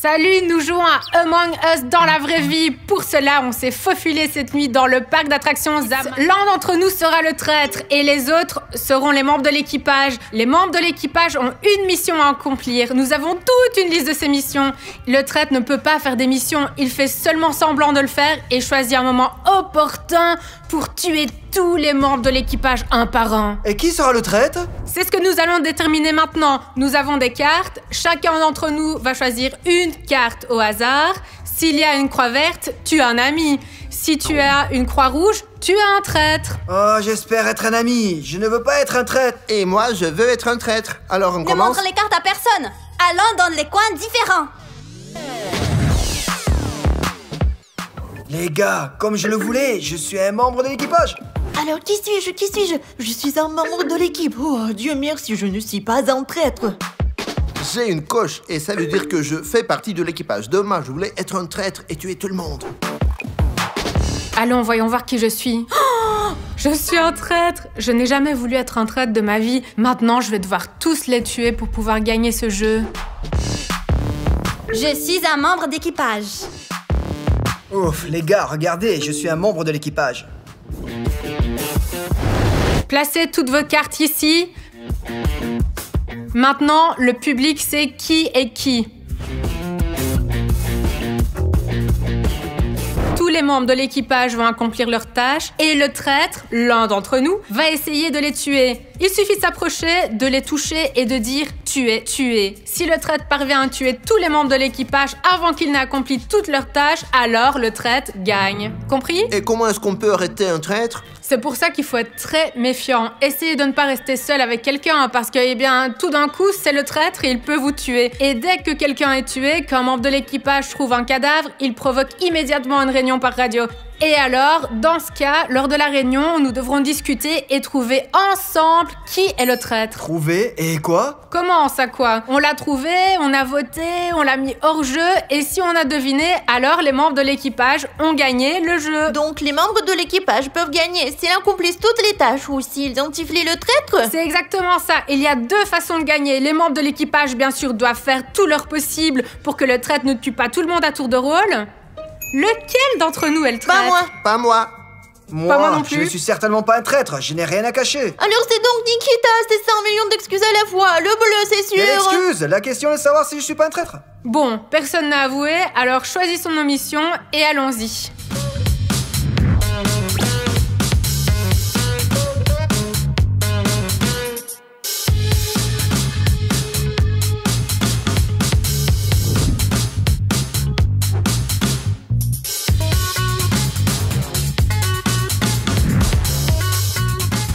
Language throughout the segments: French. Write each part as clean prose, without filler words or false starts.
Salut, nous jouons à Among Us dans la vraie vie. Pour cela, on s'est faufilé cette nuit dans le parc d'attractions Zam. L'un d'entre nous sera le traître et les autres seront les membres de l'équipage. Les membres de l'équipage ont une mission à accomplir. Nous avons toute une liste de ces missions. Le traître ne peut pas faire des missions, il fait seulement semblant de le faire et choisit un moment opportun pour tuer tous les membres de l'équipage un par un. Et qui sera le traître? C'est ce que nous allons déterminer maintenant. Nous avons des cartes. Chacun d'entre nous va choisir une carte au hasard. S'il y a une croix verte, tu es un ami. Si tu as une croix rouge, tu es un traître. Oh, j'espère être un ami. Je ne veux pas être un traître. Et moi, je veux être un traître. Alors on Ne commence. montre les cartes à personne. Allons dans les coins différents. Les gars, comme je le voulais, je suis un membre de l'équipage. Alors qui suis-je? Qui suis-je? Je suis un membre de l'équipe. Oh Dieu merci, je ne suis pas un traître. J'ai une coche et ça veut dire que je fais partie de l'équipage. Demain, je voulais être un traître et tuer tout le monde. Allons, voyons voir qui je suis. Oh, je suis un traître. Je n'ai jamais voulu être un traître de ma vie. Maintenant, je vais devoir tous les tuer pour pouvoir gagner ce jeu. Je suis un membre d'équipage. Ouf, les gars, regardez, je suis un membre de l'équipage. Placez toutes vos cartes ici. Maintenant, le public sait qui est qui. Tous les membres de l'équipage vont accomplir leur tâche et le traître, l'un d'entre nous, va essayer de les tuer. Il suffit de s'approcher, de les toucher et de dire « tuer, tuer ». Si le traître parvient à tuer tous les membres de l'équipage avant qu'ils n'aient accompli toutes leurs tâches, alors le traître gagne. Compris? Et comment est-ce qu'on peut arrêter un traître? C'est pour ça qu'il faut être très méfiant. Essayez de ne pas rester seul avec quelqu'un parce que, eh bien, tout d'un coup, c'est le traître et il peut vous tuer. Et dès que quelqu'un est tué, qu'un membre de l'équipage trouve un cadavre, il provoque immédiatement une réunion par radio. Et alors, dans ce cas, lors de la réunion, nous devrons discuter et trouver ensemble qui est le traître. Trouver et quoi? Comment ça quoi? On l'a trouvé, on a voté, on l'a mis hors jeu et si on a deviné, alors les membres de l'équipage ont gagné le jeu. Donc les membres de l'équipage peuvent gagner s'ils accomplissent toutes les tâches ou s'ils identifient le traître? C'est exactement ça. Il y a deux façons de gagner. Les membres de l'équipage, bien sûr, doivent faire tout leur possible pour que le traître ne tue pas tout le monde à tour de rôle. Lequel d'entre nous est le traître? Pas moi. Pas moi. Pas moi non plus. Je ne suis certainement pas un traître, je n'ai rien à cacher. Alors c'est donc Nikita, c'est 100 millions d'excuses à la fois. Le bleu, c'est sûr. Quelle excuse? La question est de savoir si je suis pas un traître. Bon, personne n'a avoué, alors choisissons nos missions et allons-y.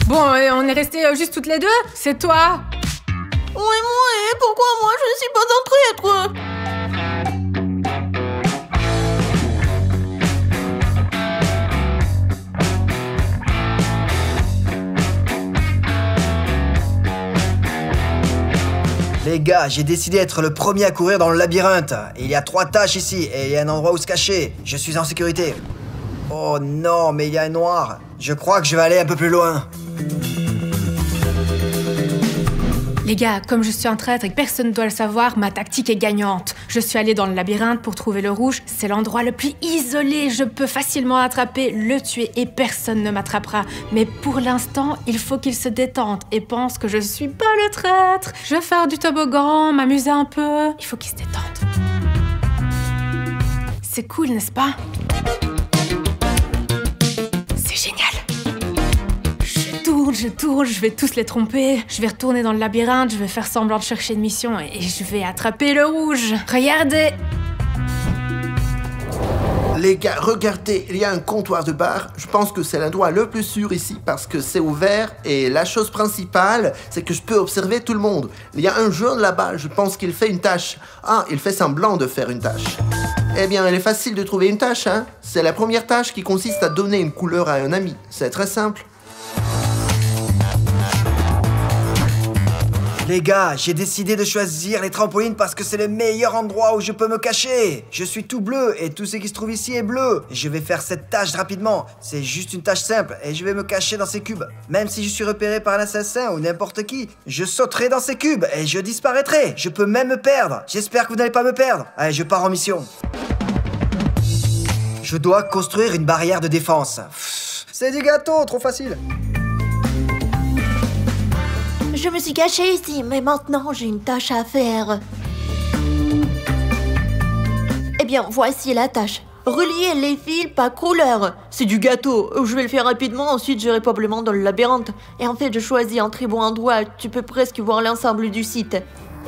Bon, on est restés juste toutes les deux? C'est toi? Ouais, moi, pourquoi moi je ne suis pas un traître? Les gars, j'ai décidé d'être le premier à courir dans le labyrinthe. Il y a 3 tâches ici et il y a un endroit où se cacher. Je suis en sécurité. Oh non, mais il y a un noir. Je crois que je vais aller un peu plus loin. Les gars, comme je suis un traître et que personne ne doit le savoir, ma tactique est gagnante. Je suis allée dans le labyrinthe pour trouver le rouge. C'est l'endroit le plus isolé. Je peux facilement l'attraper, le tuer et personne ne m'attrapera. Mais pour l'instant, il faut qu'il se détende et pense que je suis pas le traître. Je vais faire du toboggan, m'amuser un peu. Il faut qu'il se détende. C'est cool, n'est-ce pas? C'est génial. Je tourne, je vais tous les tromper. Je vais retourner dans le labyrinthe, je vais faire semblant de chercher une mission et je vais attraper le rouge. Regardez! Les gars, regardez, il y a un comptoir de bar. Je pense que c'est l'endroit le plus sûr ici parce que c'est ouvert et la chose principale, c'est que je peux observer tout le monde. Il y a un jaune là-bas, je pense qu'il fait une tâche. Ah, il fait semblant de faire une tâche. Eh bien, il est facile de trouver une tâche, hein. C'est la première tâche qui consiste à donner une couleur à un ami. C'est très simple. Les gars, j'ai décidé de choisir les trampolines parce que c'est le meilleur endroit où je peux me cacher. Je suis tout bleu et tout ce qui se trouve ici est bleu. Et je vais faire cette tâche rapidement. C'est juste une tâche simple et je vais me cacher dans ces cubes. Même si je suis repéré par un assassin ou n'importe qui, je sauterai dans ces cubes et je disparaîtrai. Je peux même me perdre. J'espère que vous n'allez pas me perdre. Allez, je pars en mission. Je dois construire une barrière de défense. C'est du gâteau, trop facile. Je me suis cachée ici, mais maintenant j'ai une tâche à faire. Eh bien, voici la tâche. Relier les fils par couleur. C'est du gâteau. Je vais le faire rapidement, ensuite j'irai probablement dans le labyrinthe. Et en fait, je choisis un très bon endroit. Tu peux presque voir l'ensemble du site.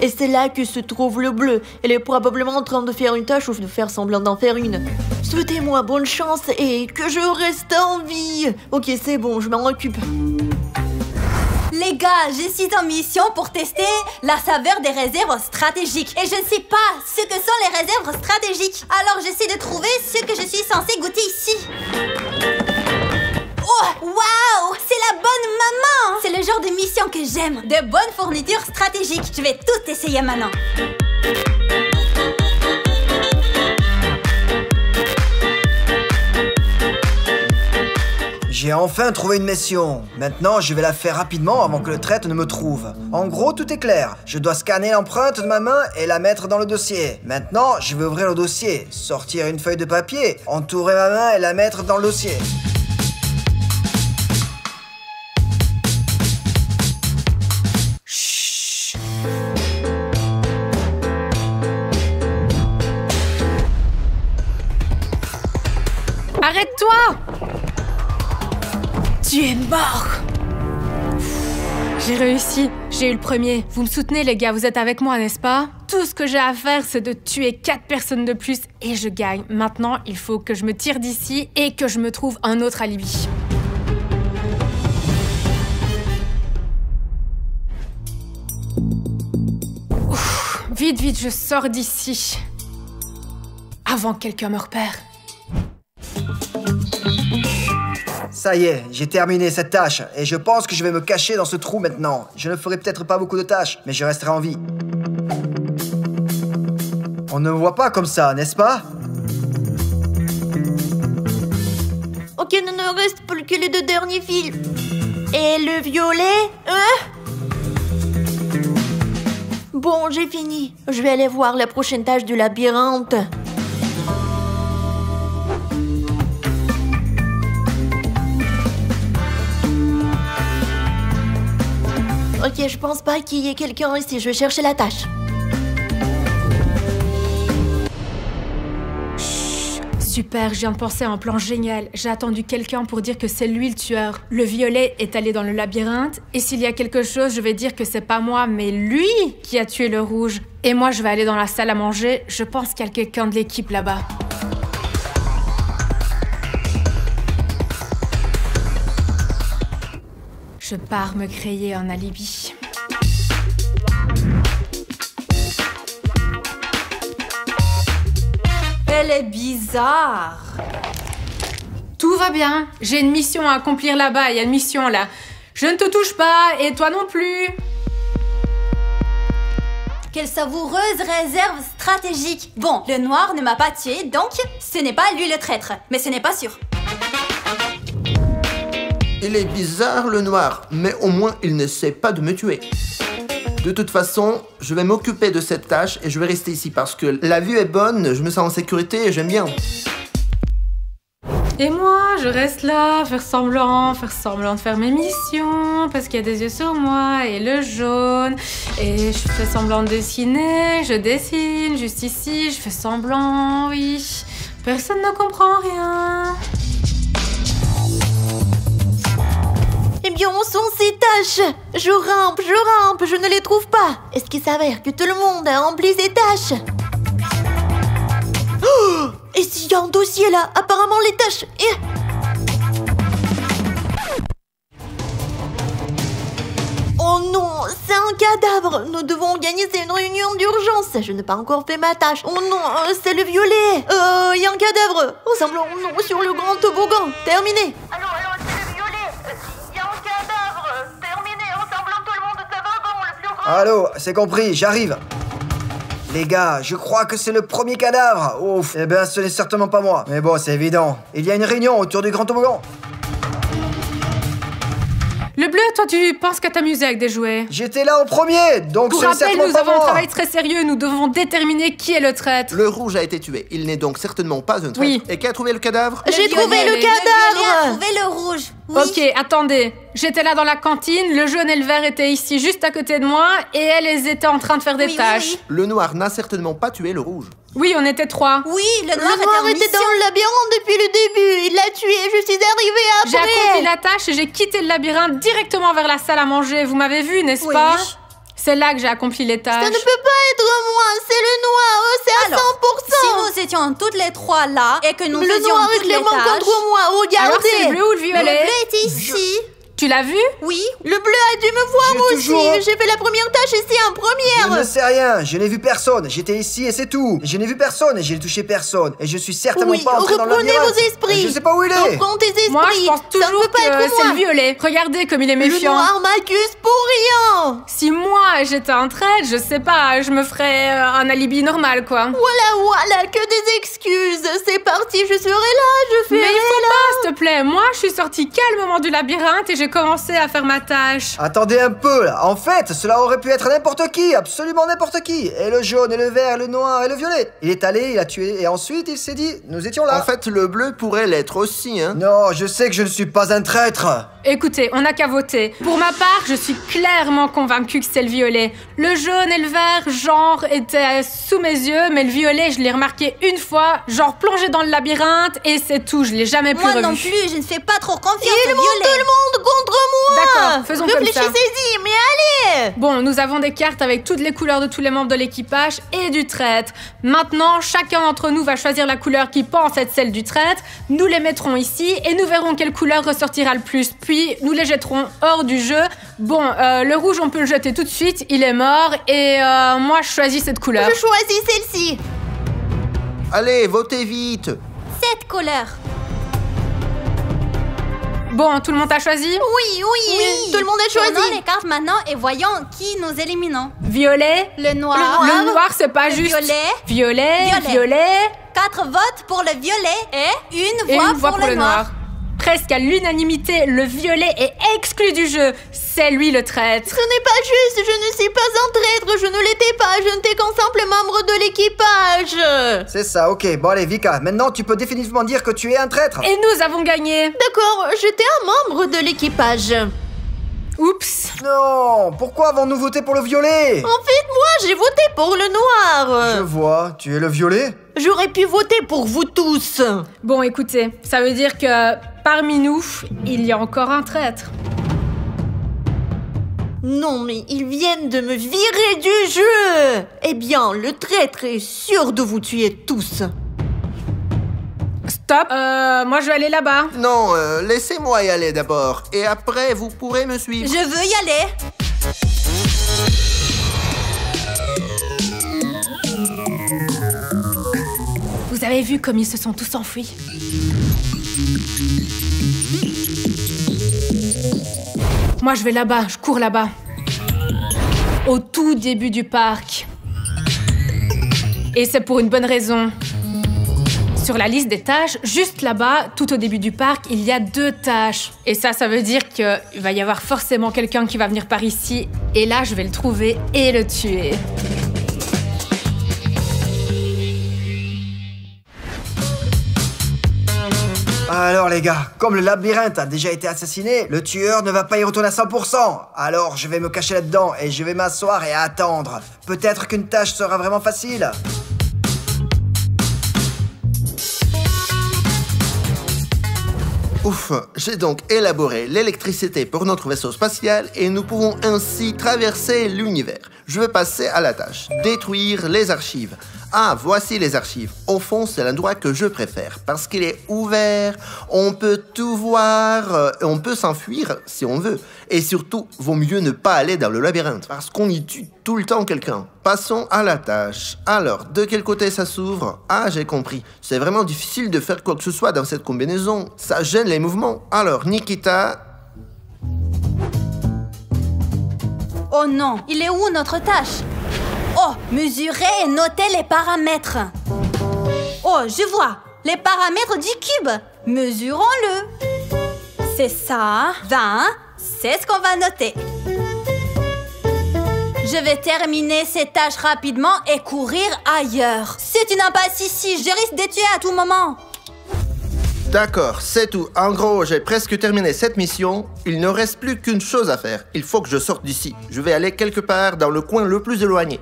Et c'est là que se trouve le bleu. Elle est probablement en train de faire une tâche ou de faire semblant d'en faire une. Souhaitez-moi bonne chance et que je reste en vie. Ok, c'est bon, je m'en occupe. Les gars, je suis en mission pour tester la saveur des réserves stratégiques. Et je ne sais pas ce que sont les réserves stratégiques. Alors j'essaie de trouver ce que je suis censée goûter ici. Oh, waouh! C'est la bonne maman! C'est le genre de mission que j'aime. De bonnes fournitures stratégiques. Je vais tout essayer maintenant. J'ai enfin trouvé une mission. Maintenant, je vais la faire rapidement avant que le traître ne me trouve. En gros, tout est clair. Je dois scanner l'empreinte de ma main et la mettre dans le dossier. Maintenant, je vais ouvrir le dossier, sortir une feuille de papier, entourer ma main et la mettre dans le dossier. Chut. Arrête-toi! Tu es mort! J'ai réussi, j'ai eu le premier. Vous me soutenez les gars, vous êtes avec moi, n'est-ce pas? Tout ce que j'ai à faire, c'est de tuer 4 personnes de plus et je gagne. Maintenant, il faut que je me tire d'ici et que je me trouve un autre alibi. Ouf, vite, vite, je sors d'ici. Avant que quelqu'un me repère. Ça y est, j'ai terminé cette tâche et je pense que je vais me cacher dans ce trou maintenant. Je ne ferai peut-être pas beaucoup de tâches, mais je resterai en vie. On ne me voit pas comme ça, n'est-ce pas? Ok, il ne reste plus que les 2 derniers fils. Et le violet? Bon, j'ai fini. Je vais aller voir la prochaine tâche du labyrinthe. Ok, je pense pas qu'il y ait quelqu'un ici. Je vais chercher la tâche. Super, je viens de penser à un plan génial. J'ai attendu quelqu'un pour dire que c'est lui le tueur. Le violet est allé dans le labyrinthe, et s'il y a quelque chose, je vais dire que c'est pas moi, mais lui qui a tué le rouge. Et moi, je vais aller dans la salle à manger. Je pense qu'il y a quelqu'un de l'équipe là-bas. Je pars me créer un alibi. Elle est bizarre. Tout va bien. J'ai une mission à accomplir là-bas. Il y a une mission là. Je ne te touche pas et toi non plus. Quelle savoureuse réserve stratégique. Bon, le noir ne m'a pas tué, donc ce n'est pas lui le traître. Mais ce n'est pas sûr. Il est bizarre le noir, mais au moins il ne sait pas de me tuer. De toute façon, je vais m'occuper de cette tâche et je vais rester ici parce que la vue est bonne, je me sens en sécurité et j'aime bien. Et moi, je reste là, faire semblant de faire mes missions, parce qu'il y a des yeux sur moi, et le jaune, et je fais semblant de dessiner, je dessine, juste ici, je fais semblant, oui. Personne ne comprend rien. Eh bien, où sont ces tâches? Je rampe, je ne les trouve pas. Est-ce qu'il s'avère que tout le monde a rempli ces tâches? Oh! Et s'il y a un dossier là? Apparemment les tâches... Oh non, c'est un cadavre. Nous devons organiser une réunion d'urgence. Je n'ai pas encore fait ma tâche. Oh non, c'est le violet. Il y a un cadavre. Ressemblant au nom sur le grand toboggan. Terminé. Allô, c'est le violet. Il y a un cadavre. Terminé, ressemblant tout le monde de toboggan, le plus grand Allô, c'est compris, j'arrive. Les gars, je crois que c'est le premier cadavre. Ouf, eh ben ce n'est certainement pas moi. Mais bon, c'est évident. Il y a une réunion autour du grand toboggan. Le bleu, toi, tu penses qu'à t'amuser avec des jouets? J'étais là au premier, donc Pour ce n'est rappel, certainement nous pas avons un moi. travail très sérieux. Nous devons déterminer qui est le traître. Le rouge a été tué. Il n'est donc certainement pas un traître. Oui. Et qui a trouvé le cadavre? J'ai trouvé le Le violet a cadavre. trouvé le rouge. Oui. Ok, attendez. J'étais là dans la cantine, le jaune et le vert étaient ici juste à côté de moi et elles étaient en train de faire des Oui, tâches. oui, Le noir n'a certainement pas tué le rouge. Oui, on était 3. Oui, le Le noir noir était était dans le labyrinthe depuis le début. Il l'a tué. Je suis arrivée J'ai accompli après. la tâche et j'ai quitté le labyrinthe directement vers la salle à manger. Vous m'avez vu, n'est-ce Oui, pas? oui. C'est là que j'ai accompli les tâches. Ça ne peut pas être moi. C'est le noir. C'est à 100%. Si nous étions toutes les 3 là et que nous Le faisions noir est toutes les clairement tâches... contre moi. Alors c'est le Regardez. bleu ou le Le violet? bleu était ici. Tu l'as vu? Oui. Le bleu a dû me voir J'ai moi toujours- aussi. J'ai fait la première tâche ici en Je première. ne sais rien, je n'ai vu personne. J'étais ici et c'est tout. Je n'ai vu personne et j'ai touché personne. Et je suis certainement Oui, pas entré dans le reprenez labyrinthe. vos esprits. Je sais pas où il est. Reprends tes esprits. Moi, je pense Ça toujours ne peut pas que être c'est moi. le violet. Regardez comme il est Le méfiant. noir m'accuse pour rien. Si moi j'étais un traître, je sais pas, je me ferais un alibi normal quoi. Voilà, que des excuses. C'est parti, je serai là, je Mais ferai il faut là. pas, s'il te plaît. Moi, je suis sortie calmement du labyrinthe et j'ai commencé à faire ma tâche. Attendez un peu là. En fait, cela aurait pu être n'importe qui, absolument n'importe qui. Et le jaune, et le vert, le noir, et le violet. Il est allé, il a tué, et ensuite il s'est dit, nous étions là. En fait, le bleu pourrait l'être aussi, hein. Non, je sais que je ne suis pas un traître. Écoutez, on n'a qu'à voter. Pour ma part, je suis clairement convaincue que c'est le violet. Le jaune et le vert, genre, étaient sous mes yeux, mais le violet, je l'ai remarqué une fois, genre plongé dans le labyrinthe, et c'est tout, je l'ai jamais plus Moi revu. non plus, je ne fais pas trop confiance Ils au montent tout violet. le monde contre moi. D'accord, faisons comme ça. Réfléchissez-y, mais allez. Bon, nous avons des cartes avec toutes les couleurs de tous les membres de l'équipage et du traître. Maintenant, chacun d'entre nous va choisir la couleur qui pense être celle du traître. Nous les mettrons ici et nous verrons quelle couleur ressortira le plus. Puis, nous les jetterons hors du jeu. Bon, le rouge, on peut le jeter tout de suite. Il est mort. Et moi, je choisis cette couleur. Je choisis celle-ci. Allez, votez vite. Cette couleur. Bon, tout le monde a choisi? Oui, tout le monde a Prenons choisi. les cartes maintenant et voyons qui nous éliminons. Violet. Le noir. Le noir, c'est pas Le juste. violet. Violet. Violet. Violet. 4 votes pour le violet et une Et voix, une voix pour le noir. Presque à l'unanimité, le violet est exclu du jeu. C'est lui le traître. Ce n'est pas juste, je ne suis pas un traître, je ne l'étais pas, je n'étais qu'un simple membre de l'équipage. C'est ça, ok. Bon allez, Vika, maintenant tu peux définitivement dire que tu es un traître. Et nous avons gagné. D'accord, j'étais un membre de l'équipage. Oups. Non, pourquoi avons-nous voté pour le violet? En fait, moi, j'ai voté pour le noir. Je vois, tu es le violet? J'aurais pu voter pour vous tous. Bon, écoutez, ça veut dire que parmi nous, il y a encore un traître. Non, mais ils viennent de me virer du jeu. Eh bien, le traître est sûr de vous tuer tous. Stop. Moi, je vais aller là-bas. Non, laissez-moi y aller d'abord. Et après, vous pourrez me suivre. Je veux y aller. Vous avez vu comme ils se sont tous enfuis? Moi, je vais là-bas, je cours là-bas. Au tout début du parc. Et c'est pour une bonne raison. Sur la liste des tâches, juste là-bas, tout au début du parc, il y a 2 tâches. Et ça veut dire qu'il va y avoir forcément quelqu'un qui va venir par ici. Et là, je vais le trouver et le tuer. Alors les gars, comme le labyrinthe a déjà été assassiné, le tueur ne va pas y retourner à 100%. Alors je vais me cacher là-dedans et je vais m'asseoir et attendre. Peut-être qu'une tâche sera vraiment facile. Ouf, j'ai donc élaboré l'électricité pour notre vaisseau spatial et nous pouvons ainsi traverser l'univers. Je vais passer à la tâche, détruire les archives. Ah, voici les archives. Au fond, c'est l'endroit que je préfère parce qu'il est ouvert, on peut tout voir, on peut s'enfuir si on veut. Et surtout, vaut mieux ne pas aller dans le labyrinthe parce qu'on y tue tout le temps quelqu'un. Passons à la tâche. Alors, de quel côté ça s'ouvre? Ah, j'ai compris. C'est vraiment difficile de faire quoi que ce soit dans cette combinaison. Ça gêne les mouvements. Alors, Nikita... Oh non, il est où notre tâche? Oh, mesurer et noter les paramètres. Oh, je vois, les paramètres du cube. Mesurons-le. C'est ça, 20, c'est ce qu'on va noter. Je vais terminer ces tâches rapidement et courir ailleurs. C'est une impasse ici, je risque d'être tué à tout moment. D'accord, c'est tout. En gros, j'ai presque terminé cette mission. Il ne reste plus qu'une chose à faire. Il faut que je sorte d'ici. Je vais aller quelque part dans le coin le plus éloigné.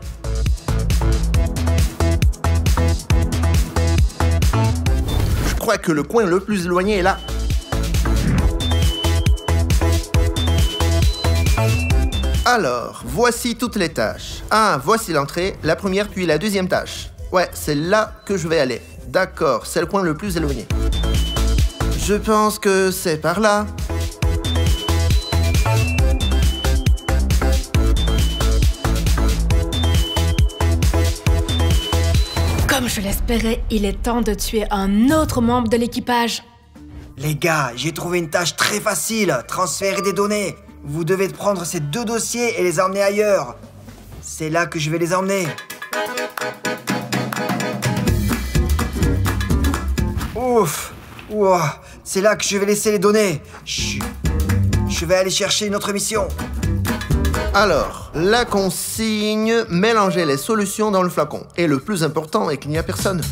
Je crois que le coin le plus éloigné est là. Alors, voici toutes les tâches. Ah, voici l'entrée, la première puis la deuxième tâche. Ouais, c'est là que je vais aller. D'accord, c'est le coin le plus éloigné. Je pense que c'est par là. Comme je l'espérais, il est temps de tuer un autre membre de l'équipage. Les gars, j'ai trouvé une tâche très facile. Transférer des données. Vous devez prendre ces 2 dossiers et les emmener ailleurs. C'est là que je vais les emmener. Ouf. Ouah. C'est là que je vais laisser les données. Chut. Je vais aller chercher une autre mission. Alors, la consigne, mélanger les solutions dans le flacon. Et le plus important est qu'il n'y a personne.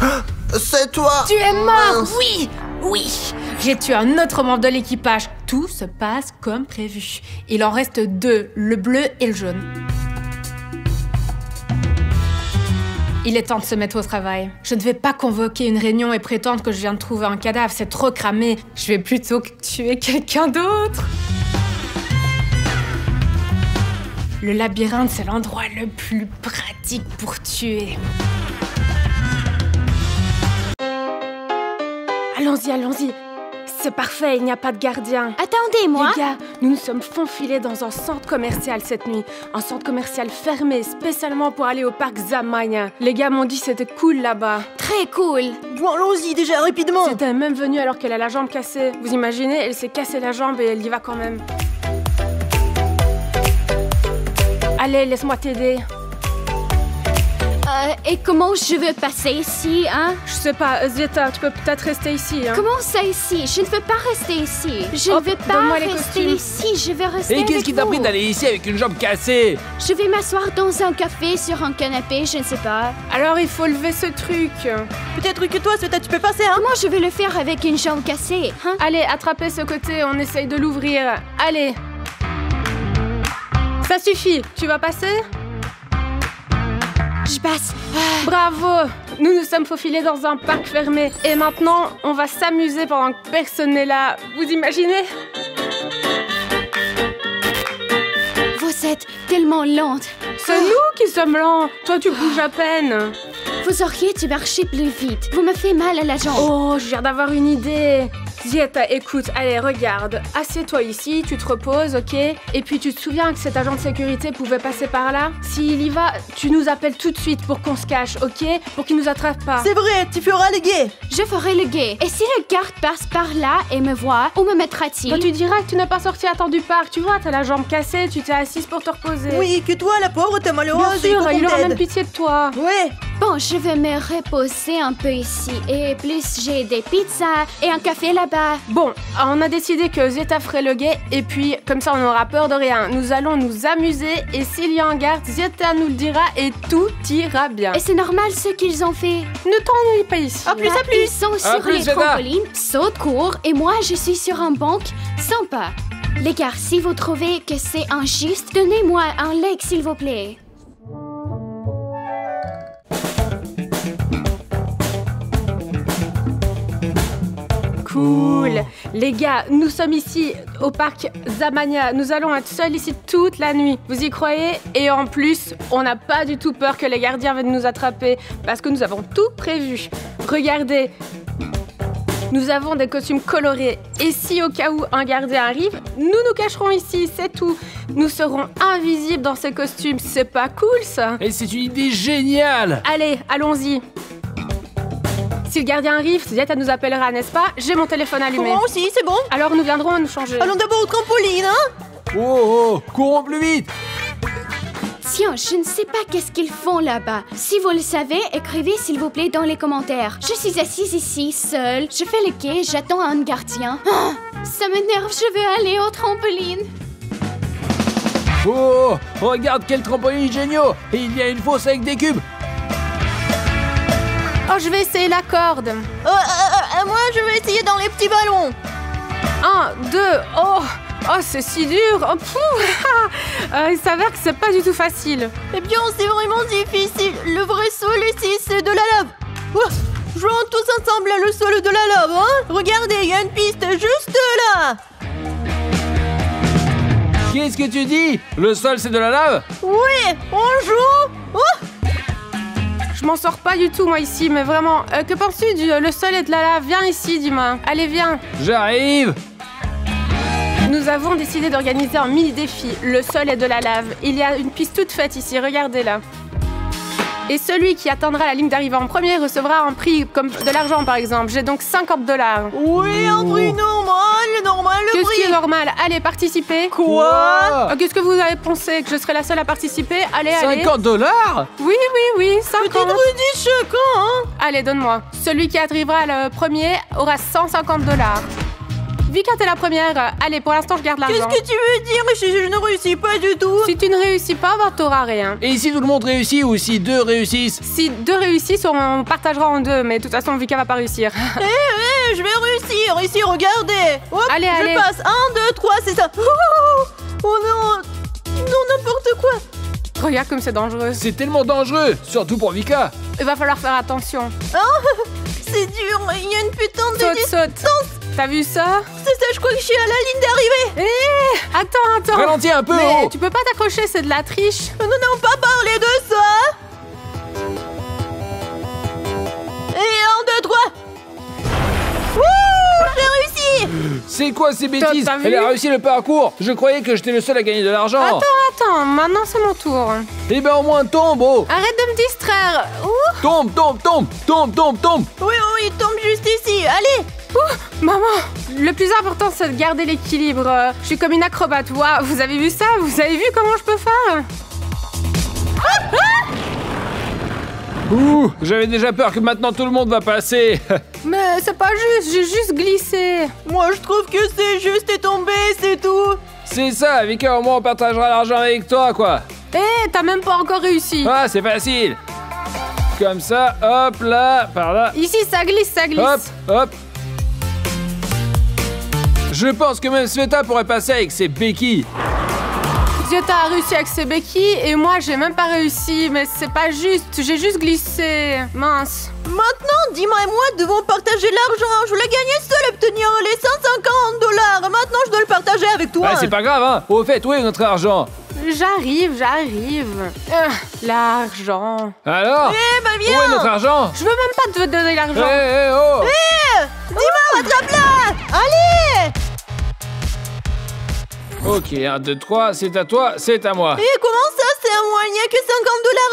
Ah, c'est toi! Tu es mort, Mince. oui, oui. J'ai tué un autre membre de l'équipage. Tout se passe comme prévu. Il en reste 2, le bleu et le jaune. Il est temps de se mettre au travail. Je ne vais pas convoquer une réunion et prétendre que je viens de trouver un cadavre. C'est trop cramé. Je vais plutôt tuer quelqu'un d'autre. Le labyrinthe, c'est l'endroit le plus pratique pour tuer. Allons-y, allons-y. C'est parfait, il n'y a pas de gardien. Attendez-moi. Les gars, nous nous sommes faufilés dans un centre commercial cette nuit. Un centre commercial fermé, spécialement pour aller au parc Zamania. Les gars m'ont dit que c'était cool là-bas. Très cool. Bon, allons-y déjà, rapidement. C'était même venue alors qu'elle a la jambe cassée. Vous imaginez, elle s'est cassée la jambe et elle y va quand même. Allez, laisse-moi t'aider. Et comment je veux passer ici, hein? Je sais pas, Zeta, tu peux peut-être rester ici, hein. Comment ça ici? Je ne veux pas rester ici. Je Oh, ne veux pas donne-moi les rester costumes. ici. Je veux rester Et qu'est-ce avec qui t'a vous. pris d'aller ici avec une jambe cassée? Je vais m'asseoir dans un café sur un canapé, je ne sais pas. Alors il faut lever ce truc. Peut-être que toi, Sveta, tu peux passer, hein? Comment je vais le faire avec une jambe cassée, hein? Allez, attrapez ce côté, on essaye de l'ouvrir. Allez. Ça suffit, tu vas passer? Je passe. Bravo! Nous nous sommes faufilés dans un parc fermé. Et maintenant, on va s'amuser pendant que personne n'est là. Vous imaginez? Vous êtes tellement lente. C'est nous qui sommes lents. Toi, tu bouges à peine. Vous auriez dû marcher plus vite. Vous me faites mal à la jambe. Oh, je viens d'avoir une idée. Zieta, écoute, allez, regarde. Assieds-toi ici, tu te reposes, ok? Et puis tu te souviens que cet agent de sécurité pouvait passer par là? S'il y va, tu nous appelles tout de suite pour qu'on se cache, ok? Pour qu'il nous attrape pas. C'est vrai, tu feras les gays. Je ferai le guet. Et si le garde passe par là et me voit, où me mettra-t-il? Toi, tu diras que tu n'es pas sorti à temps du parc. Tu vois, t'as la jambe cassée, tu t'es assise pour te reposer. Oui, que toi, la pauvre, t'es malheureuse. Bien et il faut sûr, qu'on il aura t'aide. même pitié de toi. Ouais. Bon, je vais me reposer un peu ici. Et plus, j'ai des pizzas et un café là-bas. Bon, on a décidé que Zeta ferait le guet et puis comme ça on n'aura peur de rien. Nous allons nous amuser et s'il y a un garde, Zeta nous le dira et tout ira bien. Et c'est normal ce qu'ils ont fait. Ne t'ennuie pas ici. À plus, à plus. Ils sont sur plus, les Zeta. trampolines, sautent, courent, et moi je suis sur un banc. Sympa. Les gars, si vous trouvez que c'est injuste, donnez-moi un like s'il vous plaît. Cool. Les gars, nous sommes ici au parc Zamania. Nous allons être seuls ici toute la nuit. Vous y croyez? Et en plus, on n'a pas du tout peur que les gardiens viennent nous attraper parce que nous avons tout prévu. Regardez. Nous avons des costumes colorés. Et si au cas où un gardien arrive, nous nous cacherons ici, c'est tout. Nous serons invisibles dans ces costumes. C'est pas cool ça? Et c'est une idée géniale! Allez, allons-y. Si le gardien arrive, Ziette nous appellera, n'est-ce pas? J'ai mon téléphone allumé. Moi aussi, c'est bon. Alors nous viendrons nous changer. Allons d'abord au trampoline, hein? Oh, courons plus vite. Tiens, je ne sais pas qu'est-ce qu'ils font là-bas. Si vous le savez, écrivez s'il vous plaît dans les commentaires. Je suis assise ici, seule. Je fais le quai, j'attends un gardien. Ah, ça m'énerve, je veux aller au trampoline. Oh, regarde quel trampoline génial. Et il y a une fosse avec des cubes. Oh, je vais essayer la corde. Moi, je vais essayer dans les petits ballons. 1, 2, oh, c'est si dur. Oh, il s'avère que c'est pas du tout facile. Eh bien, c'est vraiment difficile. Le vrai sol ici, c'est de la lave. Jouons tous ensemble le sol de la lave, hein? Regardez, il y a une piste juste là. Qu'est-ce que tu dis? Le sol, c'est de la lave? Oui, on joue. Je m'en sors pas du tout, moi, ici, mais vraiment. Que penses-tu du le sol et de la lave? Viens ici, dis-moi. Allez, viens. J'arrive. Nous avons décidé d'organiser un mini-défi. Le sol et de la lave. Il y a une piste toute faite ici, regardez-la. Et celui qui atteindra la ligne d'arrivée en premier recevra un prix comme de l'argent, par exemple. J'ai donc $50. Oui, un prix normal, le Qu'est-ce prix. qui est normal? Allez, participez. Quoi? Qu'est-ce que vous avez pensé? Que je serais la seule à participer? Allez, allez. $50? Oui, 50. Petite rudiche, quand, hein? Allez, donne-moi. Celui qui arrivera le premier aura $150. Vika, t'es la première. Allez, pour l'instant, je garde l'argent. Qu'est-ce que tu veux dire? Je ne réussis pas du tout. Si tu ne réussis pas, bah, t'auras rien. Et si tout le monde réussit ou si 2 réussissent? Si 2 réussissent, on partagera en 2. Mais de toute façon, Vika va pas réussir. Je vais réussir. Ici, regardez. Hop, Allez, je allez. passe. 1, 2, 3, c'est ça. Oh non. Non, n'importe quoi. Regarde comme c'est dangereux. C'est tellement dangereux, surtout pour Vika. Il va falloir faire attention. C'est dur. Il y a une putain de Saute. T'as vu ça? C'est ça, je crois que je suis à la ligne d'arrivée. Attends. Ralentis un peu, Mais oh. tu peux pas t'accrocher, c'est de la triche. Nous n'avons pas parlé de ça. Et 1, 2, 3. Wouh, j'ai réussi. C'est quoi ces bêtises? T'as vu? Elle a réussi le parcours. Je croyais que j'étais le seul à gagner de l'argent. Attends, maintenant c'est mon tour. Eh ben au moins tombe, oh. Arrête de me distraire. Tombe. Oui, tombe juste ici. Allez. Maman, le plus important c'est de garder l'équilibre. Je suis comme une acrobate. Waouh, vous avez vu ça? Vous avez vu comment je peux faire? Ouh, j'avais déjà peur que maintenant tout le monde va passer. Mais c'est pas juste, j'ai juste glissé. Moi, je trouve que c'est juste et tombé, c'est tout. C'est ça, Vika, au moins on partagera l'argent avec toi, quoi. T'as même pas encore réussi. Ah, c'est facile. Comme ça, hop là, par là. Ici, ça glisse. Hop. Je pense que même Sveta pourrait passer avec ses béquilles. Zieta a réussi avec ses béquilles et moi j'ai même pas réussi, mais c'est pas juste, j'ai juste glissé. Mince. Maintenant, dis-moi et moi devons partager l'argent. Je l'ai gagné seul obtenir les $150. Maintenant, je dois le partager avec toi. Ah, c'est pas grave, hein. Au fait, où est notre argent? J'arrive. L'argent. Alors? Eh ben, viens. Où est notre argent? Je veux même pas te donner l'argent. Oh. Dis-moi, rattrape-la. Allez. Ok, 1, 2, 3, c'est à toi, c'est à moi. Et comment ça, c'est à moi? Il n'y a que $50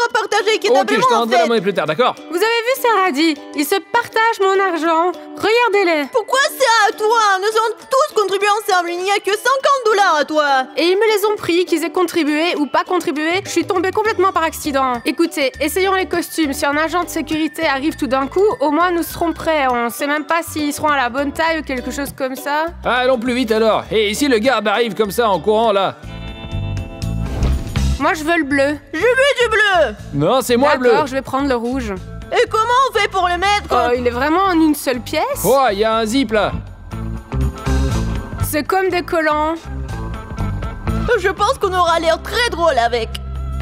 à partager. Qui Ok, je établement, te en rendrai la fait. monnaie plus tard, d'accord? Vous avez vu Saradi? Ils se partagent mon argent. Regardez-les. Pourquoi c'est à toi? Nous avons tous contribué ensemble. Il n'y a que $50 à toi. Et ils me les ont pris, qu'ils aient contribué ou pas contribué. Je suis tombée complètement par accident. Écoutez, essayons les costumes. Si un agent de sécurité arrive tout d'un coup, au moins nous serons prêts. On sait même pas s'ils seront à la bonne taille ou quelque chose comme ça. Ah, allons plus vite alors. Et si le garde arrive comme ça en courant là? Moi, je veux le bleu. Je veux du bleu. Non, c'est moi le bleu. D'accord, je vais prendre le rouge. Et comment on fait pour le mettre? Il est vraiment en une seule pièce. Oh, il y a un zip là. C'est comme des collants. Je pense qu'on aura l'air très drôle avec.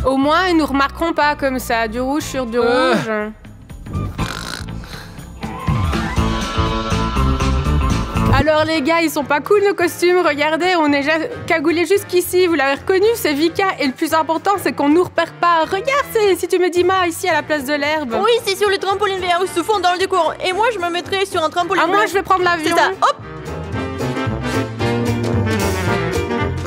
Au moins, ils nous remarqueront pas comme ça, du rouge sur du rouge. Alors les gars, ils sont pas cool nos costumes, regardez, on est cagoulés jusqu'ici, vous l'avez reconnu, c'est Vika, et le plus important c'est qu'on nous repère pas. Regarde, c'est si tu me dis ma ici à la place de l'herbe. Oui, c'est sur le trampoline vert, ils se font dans le décor. Et moi, je me mettrai sur un trampoline Ah, moi bleu. je vais prendre l'avion. C'est ça, hop.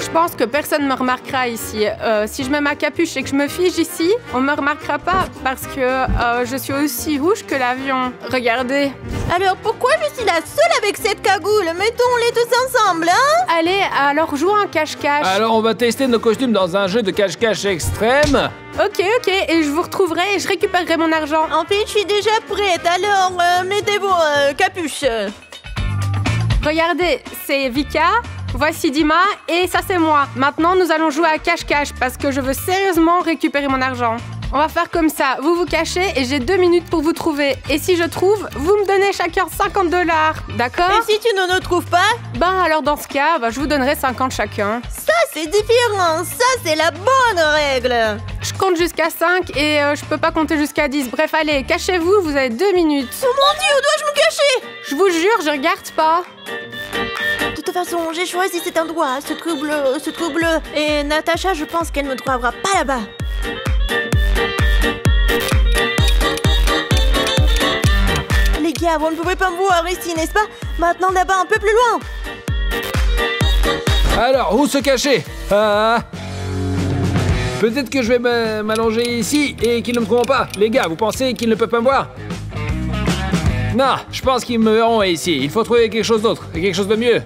Je pense que personne ne me remarquera ici. Si je mets ma capuche et que je me fige ici, on me remarquera pas parce que je suis aussi rouge que l'avion. Regardez. Alors pourquoi je suis la seule avec cette cagoule? Mettons-les tous ensemble, hein? Allez, alors jouons un cache-cache. Alors on va tester nos costumes dans un jeu de cache-cache extrême. Ok, et je vous retrouverai et je récupérerai mon argent. En fait, je suis déjà prête, alors mettez vos capuches. Regardez, c'est Vika, voici Dima et ça c'est moi. Maintenant, nous allons jouer à cache-cache parce que je veux sérieusement récupérer mon argent. On va faire comme ça, vous vous cachez et j'ai 2 minutes pour vous trouver. Et si je trouve, vous me donnez chacun 50 $, d'accord? Et si tu ne nous trouves pas? Ben alors dans ce cas, je vous donnerai 50 chacun. Ça c'est différent, ça c'est la bonne règle. Je compte jusqu'à 5 et je peux pas compter jusqu'à 10. Bref, allez, cachez-vous, vous avez 2 minutes. Oh mon Dieu, où dois-je me cacher? Je vous jure, je regarde pas. De toute façon, j'ai choisi cet endroit, ce trou bleu. Et Natacha, je pense qu'elle ne me trouvera pas là-bas. Les gars, vous ne pouvez pas me voir ici, n'est-ce pas? Maintenant là-bas, un peu plus loin. Alors, où se cacher? Peut-être que je vais m'allonger ici et qu'ils ne me trouveront pas. Les gars, vous pensez qu'ils ne peuvent pas me voir? Non, je pense qu'ils me verront ici. Il faut trouver quelque chose d'autre, quelque chose de mieux.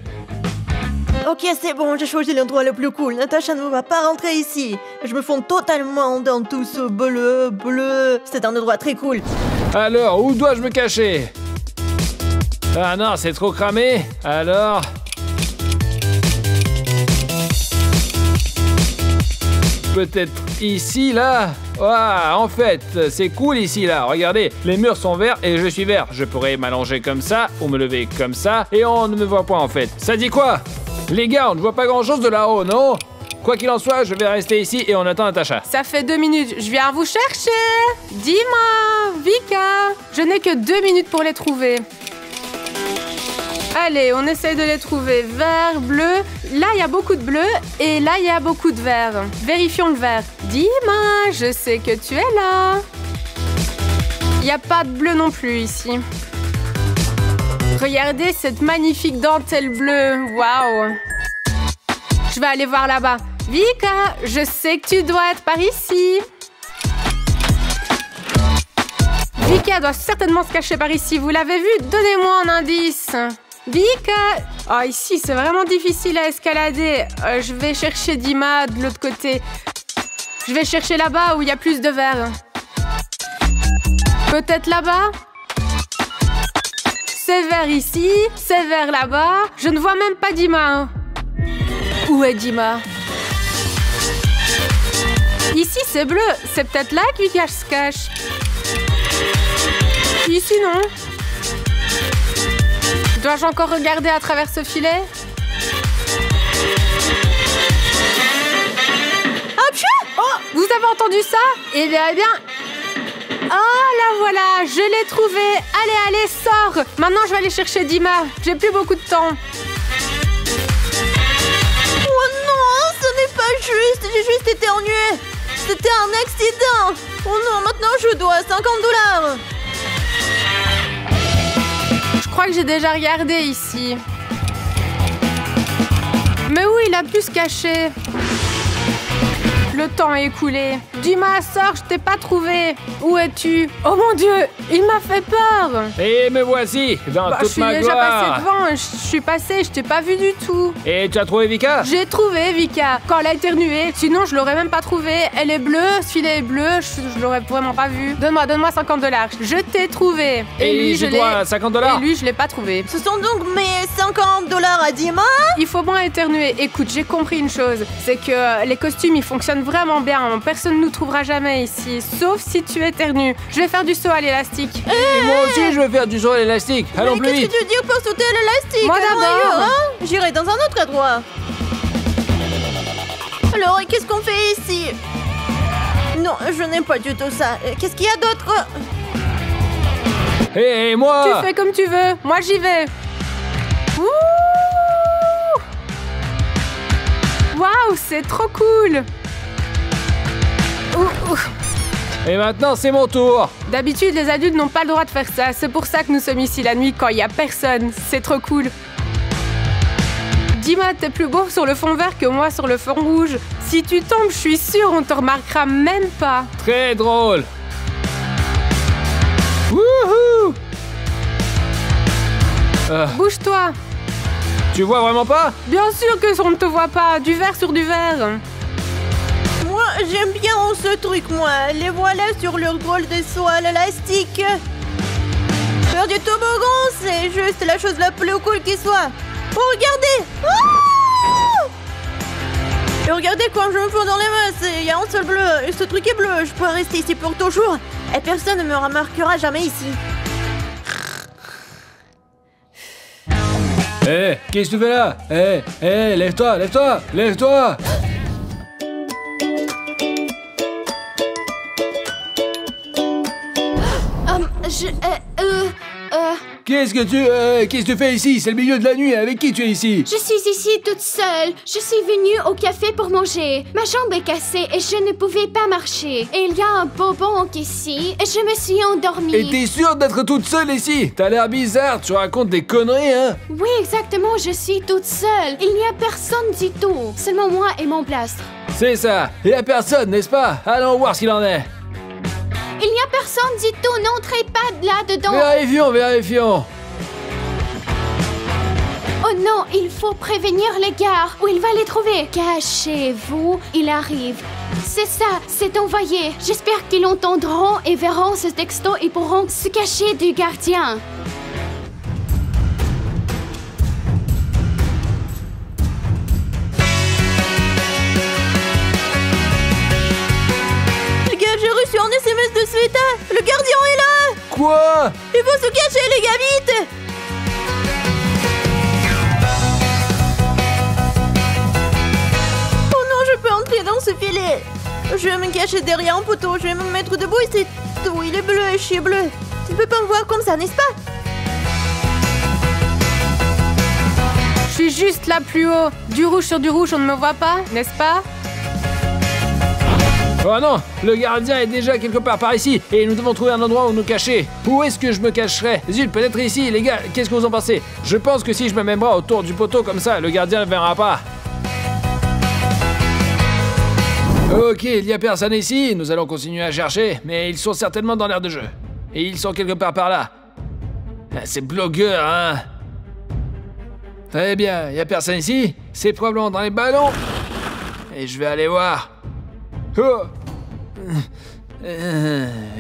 Ok, c'est bon, j'ai choisi l'endroit le plus cool. Natacha ne va pas rentrer ici. Je me fonds totalement dans tout ce bleu. C'est un endroit très cool. Alors, où dois-je me cacher? Ah non, c'est trop cramé. Alors... peut-être ici, là? Ah, en fait, c'est cool ici, là. Regardez, les murs sont verts et je suis vert. Je pourrais m'allonger comme ça ou me lever comme ça et on ne me voit pas, en fait. Ça dit quoi? Les gars, on ne voit pas grand-chose de là-haut, non? Quoi qu'il en soit, je vais rester ici et on attend Natacha. Ça fait 2 minutes, je viens vous chercher. Dima, Vika, je n'ai que 2 minutes pour les trouver. Allez, on essaye de les trouver. Vert, bleu. Là, il y a beaucoup de bleu et là, il y a beaucoup de vert. Vérifions le vert. Dima, je sais que tu es là. Il n'y a pas de bleu non plus ici. Regardez cette magnifique dentelle bleue. Waouh. Je vais aller voir là-bas. Vika, je sais que tu dois être par ici. Vika doit certainement se cacher par ici. Vous l'avez vu? Donnez-moi un indice. Vika! Oh, ici, c'est vraiment difficile à escalader. Je vais chercher Dima de l'autre côté. Je vais chercher là-bas où il y a plus de verre. Peut-être là-bas? C'est vert ici, c'est vert là-bas. Je ne vois même pas Dima. Où est Dima? Ici, c'est bleu. C'est peut-être là que Vika se cache. Ici, non. Dois-je encore regarder à travers ce filet? Oh, vous avez entendu ça? Eh bien, oh, la voilà, je l'ai trouvé. Allez, sors. Maintenant, je vais aller chercher Dima. J'ai plus beaucoup de temps. Oh non, ce n'est pas juste. J'ai juste été ennuyée. C'était un accident. Oh non, maintenant je dois 50 $. Je crois que j'ai déjà regardé ici. Mais où il a pu se cacher? Le temps est écoulé. Dima, sors, je t'ai pas trouvé. Où es-tu? Oh mon Dieu, il m'a fait peur. Et me voici, dans toute ma gloire. Je suis déjà passée devant, je suis passée, je t'ai pas vu du tout. Et tu as trouvé Vika? J'ai trouvé Vika, quand elle a éternué. Sinon, je l'aurais même pas trouvée. Elle est bleue, ce filet est bleu, je l'aurais vraiment pas vu. Donne-moi 50 $. Je t'ai trouvé. Et lui, je dois 50 $. Et lui, je l'ai pas trouvé. Ce sont donc mes 50 $ à Dima? Il faut moins éternuer. Écoute, j'ai compris une chose. C'est que les costumes, ils fonctionnent vraiment bien. Personne ne nous trouvera jamais ici, sauf si tu éternues. Je vais faire du saut à l'élastique. Et moi aussi, je vais faire du saut à l'élastique. Allons plus vite. Qu'est-ce que tu dis pour sauter à l'élastique? Moi d'abord. J'irai dans un autre endroit. Alors, qu'est-ce qu'on fait ici? Non, je n'aime pas du tout ça. Qu'est-ce qu'il y a d'autre? Et moi? Tu fais comme tu veux. Moi, j'y vais. Ouh! Waouh, c'est trop cool. Et maintenant, c'est mon tour. D'habitude, les adultes n'ont pas le droit de faire ça. C'est pour ça que nous sommes ici la nuit quand il n'y a personne. C'est trop cool. Dis-moi, t'es plus beau sur le fond vert que moi sur le fond rouge. Si tu tombes, je suis sûre, on te remarquera même pas. Très drôle. Wouhou! Bouge-toi. Tu vois vraiment pas? Bien sûr que on ne te voit pas. Du vert sur du vert. Moi, j'aime bien ce truc, moi. Les voilà sur leur drôle de saut à l'élastique. Faire du toboggan, c'est juste la chose la plus cool qui soit. Oh, regardez! Ah! Et regardez quand je me fonds dans les mains, il y a un seul bleu. Et ce truc est bleu. Je peux rester ici pour toujours. Et personne ne me remarquera jamais ici. Hé, qu'est-ce que tu fais là? Hé, lève-toi, lève-toi, lève-toi! Qu'est-ce que tu fais ici? C'est le milieu de la nuit, avec qui tu es ici? Je suis ici toute seule. Je suis venue au café pour manger. Ma jambe est cassée et je ne pouvais pas marcher. Et il y a un bonbon ici et je me suis endormie. Et t'es sûre d'être toute seule ici? T'as l'air bizarre, tu racontes des conneries, hein? Oui, exactement, je suis toute seule. Il n'y a personne du tout. Seulement moi et mon plastre. C'est ça, il y a personne, n'est-ce pas? Allons voir ce qu'il en est. Il n'y a personne du tout, n'entrez pas là-dedans. Vérifions. Oh non, il faut prévenir les gars ou il va les trouver. Cachez-vous, il arrive. C'est ça, c'est envoyé. J'espère qu'ils l'entendront et verront ce texto et pourront se cacher du gardien. Les gars, j'ai reçu un SMS de Sveta. Le gardien est là. Quoi? Il faut se cacher, les gars, vite. Dans ce filet. Je vais me cacher derrière un poteau, je vais me mettre debout et c'est tout. Il est bleu, je suis bleu. Tu ne peux pas me voir comme ça, n'est-ce pas? Je suis juste là plus haut. Du rouge sur du rouge, on ne me voit pas, n'est-ce pas? Oh non, le gardien est déjà quelque part par ici et nous devons trouver un endroit où nous cacher. Où est-ce que je me cacherai? Zut, peut-être ici, les gars, qu'est-ce que vous en pensez? Je pense que si je mets mes bras autour du poteau comme ça, le gardien ne verra pas. Ok, il n'y a personne ici, nous allons continuer à chercher, mais ils sont certainement dans l'aire de jeu. Et ils sont quelque part par là. Ces blogueurs, hein. Très bien, il n'y a personne ici, c'est probablement dans les ballons. Et je vais aller voir. Oh.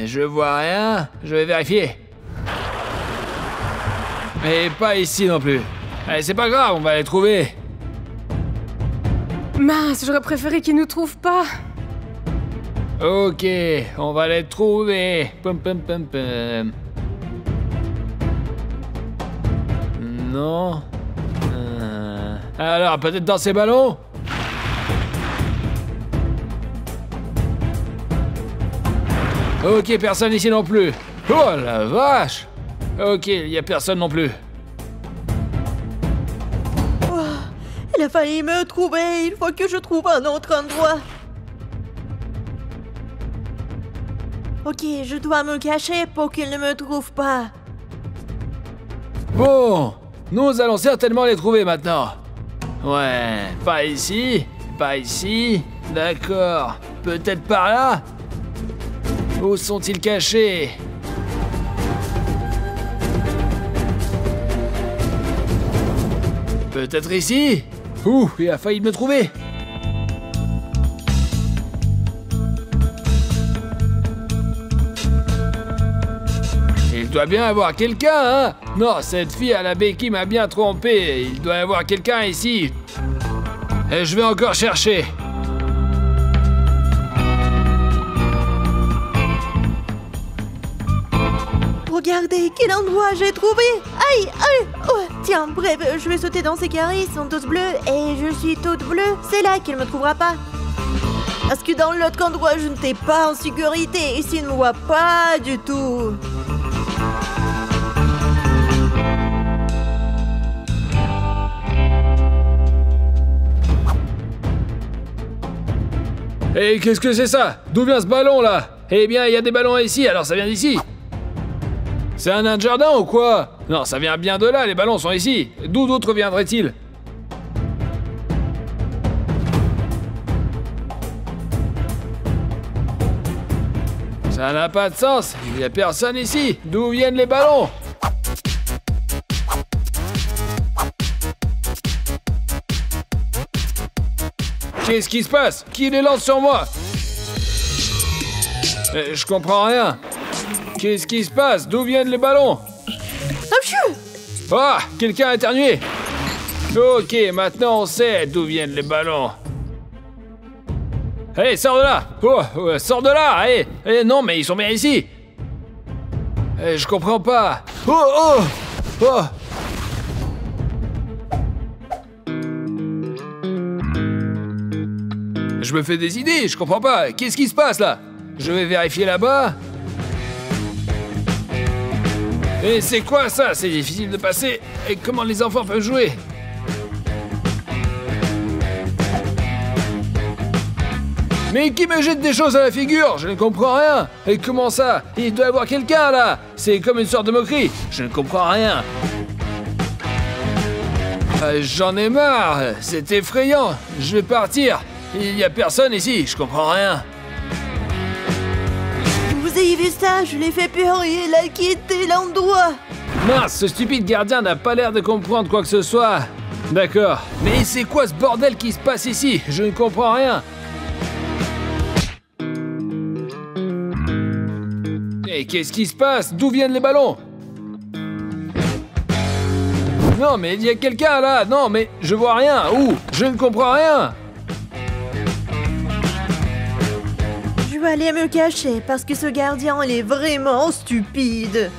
Je vois rien, je vais vérifier. Et pas ici non plus. Allez, c'est pas grave, on va les trouver. Mince, j'aurais préféré qu'ils nous trouvent pas. Ok, on va les trouver. Pum pum pum pum. Non. Alors, peut-être dans ces ballons? Ok, personne ici non plus. Oh la vache! Ok, il n'y a personne non plus. Il a failli me trouver, il faut que je trouve un autre endroit. Ok, je dois me cacher pour qu'il ne me trouve pas. Bon, nous allons certainement les trouver maintenant. Ouais, pas ici, d'accord. Peut-être par là? Où sont-ils cachés? Peut-être ici? Ouh, il a failli me trouver. Il doit bien avoir quelqu'un, hein? Non, cette fille à la béquille m'a bien trompé. Il doit y avoir quelqu'un ici. Et je vais encore chercher. Regardez, quel endroit j'ai trouvé! Aïe, aïe! Oh, tiens, bref, je vais sauter dans ces carrés, ils sont tous bleus, et je suis toute bleue. C'est là qu'il me trouvera pas. Parce que dans l'autre endroit, je n'étais pas en sécurité. Ici, il ne me voit pas du tout. Et qu'est-ce que c'est ça? D'où vient ce ballon là? Eh bien, il y a des ballons ici, alors ça vient d'ici. C'est un nain de jardin ou quoi? Non, ça vient bien de là, les ballons sont ici. D'où d'autres viendraient-ils? Ça n'a pas de sens. Il n'y a personne ici. D'où viennent les ballons? Qu'est-ce qui se passe? Qui les lance sur moi? Je comprends rien. Qu'est-ce qui se passe? D'où viennent les ballons? Ah! Quelqu'un a éternué! Ok, maintenant on sait d'où viennent les ballons. Allez, sors de là! Oh, sors de là! Allez! Non, mais ils sont bien ici! Je comprends pas! Oh! Je me fais des idées, je comprends pas. Qu'est-ce qui se passe là? Je vais vérifier là-bas. Et c'est quoi ça? C'est difficile de passer. Et comment les enfants peuvent jouer? Mais qui me jette des choses à la figure? Je ne comprends rien. Et comment ça? Il doit y avoir quelqu'un là. C'est comme une sorte de moquerie. Je ne comprends rien. J'en ai marre. C'est effrayant. Je vais partir. Il n'y a personne ici. Je comprends rien. Vous avez vu ça? Je l'ai fait peur et il a quitté l'endroit. Mince, ce stupide gardien n'a pas l'air de comprendre quoi que ce soit. D'accord. Mais c'est quoi ce bordel qui se passe ici? Je ne comprends rien. Et qu'est-ce qui se passe? D'où viennent les ballons? Non, mais il y a quelqu'un là. Non, mais je vois rien. Où? Je ne comprends rien. Je vais aller me cacher parce que ce gardien, il est vraiment stupide.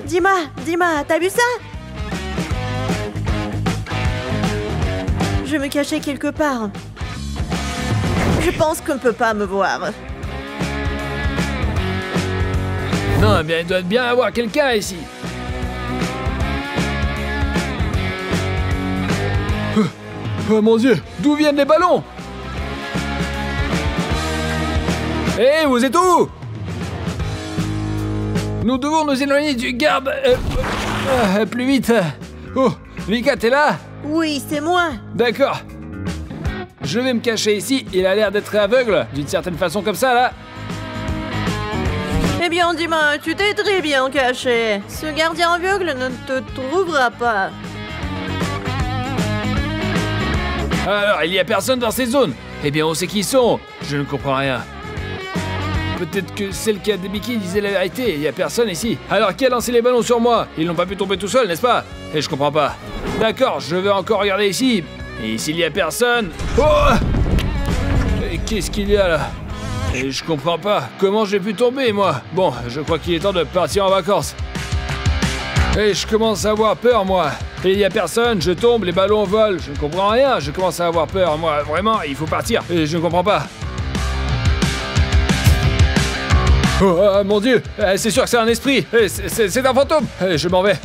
Dis-moi, t'as vu ça? Je vais me cacher quelque part. Je pense qu'on ne peut pas me voir. Non, eh bien, il doit bien y avoir quelqu'un ici. Oh mon Dieu, d'où viennent les ballons? Hé, vous êtes où? Nous devons nous éloigner du garde. Plus vite. Oh, Vika, t'es là? Oui, c'est moi. D'accord. Je vais me cacher ici. Il a l'air d'être aveugle, d'une certaine façon comme ça, là. Eh bien, dis-moi, tu t'es très bien caché. Ce gardien aveugle ne te trouvera pas. Alors, il n'y a personne dans ces zones. Eh bien, on sait qui ils sont. Je ne comprends rien. Peut-être que celle qui a des béquilles disait la vérité. Il n'y a personne ici. Alors, qui a lancé les ballons sur moi? Ils n'ont pas pu tomber tout seuls, n'est-ce pas? Et je comprends pas. D'accord, je vais encore regarder ici. Et s'il y a personne... Oh! Et qu'est-ce qu'il y a là? Et je comprends pas. Comment j'ai pu tomber, moi? Bon, je crois qu'il est temps de partir en vacances. Et je commence à avoir peur, moi. Et il y a personne, je tombe, les ballons volent. Je ne comprends rien, je commence à avoir peur. Moi, vraiment, il faut partir. Et je ne comprends pas. Oh, mon Dieu, c'est sûr que c'est un esprit. C'est un fantôme. Je m'en vais.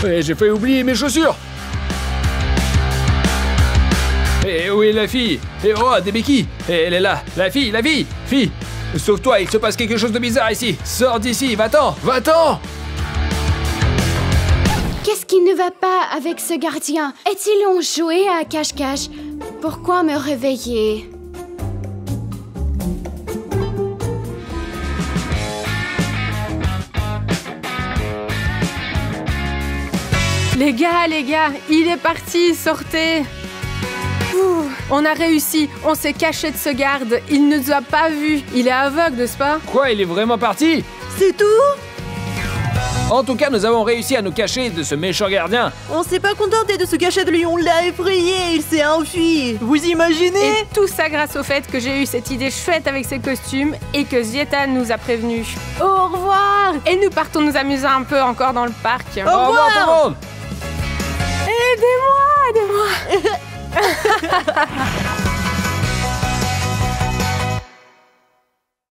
Et j'ai failli oublier mes chaussures. Et où est la fille? Et oh, des béquilles. Et elle est là. La fille. Fille, sauve-toi, il se passe quelque chose de bizarre ici. Sors d'ici, va-t'en. Qu'est-ce qui ne va pas avec ce gardien? Est-il ont joué à cache-cache? Pourquoi me réveiller? Les gars, il est parti, sortez. Ouh, on a réussi, on s'est caché de ce garde. Il ne nous a pas vus. Il est aveugle, n'est-ce pas? Quoi, il est vraiment parti? C'est tout? En tout cas, nous avons réussi à nous cacher de ce méchant gardien. On s'est pas contenté de se cacher de lui, on l'a effrayé, il s'est enfui. Vous imaginez? Et tout ça grâce au fait que j'ai eu cette idée chouette avec ces costumes et que Zietan nous a prévenus. Au revoir! Et nous partons nous amuser un peu encore dans le parc. Au revoir tout le monde! Aidez-moi!